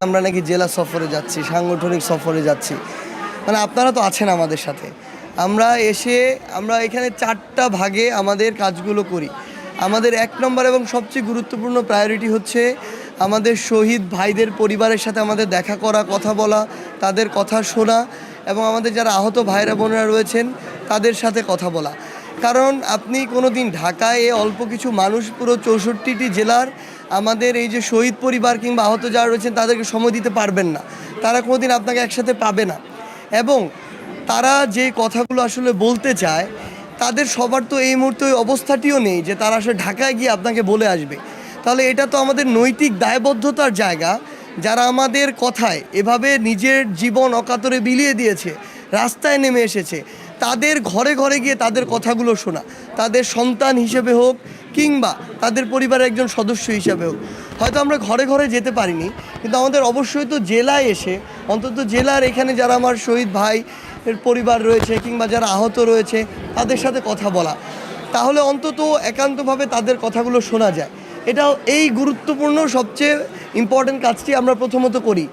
আমরা নাকি জেলা সফরে যাচ্ছি, সাংগঠনিক সফরে যাচ্ছি। মানে আপনারা তো আছেন আমাদের সাথে। আমরা এখানে 4টা ভাগে আমাদের কাজগুলো করি। আমাদের 1 নম্বর এবং সবচেয়ে গুরুত্বপূর্ণ প্রায়োরিটি হচ্ছে আমাদের শহীদ ভাইদের পরিবারের সাথে আমাদের দেখা করা, কথা বলা, তাদের কথা শোনা এবং আমাদের যারা আহত ভাইরা বোনেরা রয়েছেন তাদের সাথে কথা বলা। কারণ আপনি কোনো দিন ঢাকায় অল্প কিছু মানুষ পুরো 64টি জেলার আমাদের এই যে শহীদ পরিবার কিংবা আহত যারা রয়েছেন তাদেরকে সময় দিতে পারবেন না। তারা কোনো দিন আপনাকে একসাথে পাবে না। এবং তারা যে কথাগুলো আসলে বলতে চায় তাদের সবার তো এই মুহূর্তে ওই অবস্থাটিও নেই যে তারা আসলে ঢাকায় গিয়ে আপনাকে বলে আসবে। তাহলে এটা তো আমাদের নৈতিক দায়বদ্ধতার জায়গা, যারা আমাদের কথায় এভাবে নিজের জীবন অকাতরে বিলিয়ে দিয়েছে, রাস্তায় নেমে এসেছে, তাদের ঘরে ঘরে গিয়ে তাদের কথাগুলো শোনা, তাদের সন্তান হিসেবে হোক কিংবা তাদের পরিবারের একজন সদস্য হিসাবে হোক। হয়তো আমরা ঘরে ঘরে যেতে পারিনি, কিন্তু আমাদের অবশ্যই তো জেলায় এসে অন্তত জেলার এখানে যারা আমার শহীদ ভাই এর পরিবার রয়েছে কিংবা যারা আহত রয়েছে তাদের সাথে কথা বলা, তাহলে অন্তত একান্তভাবে তাদের কথাগুলো শোনা যায়। এটা এই গুরুত্বপূর্ণ সবচেয়ে ইম্পর্ট্যান্ট কাজটি আমরা প্রথমত করি।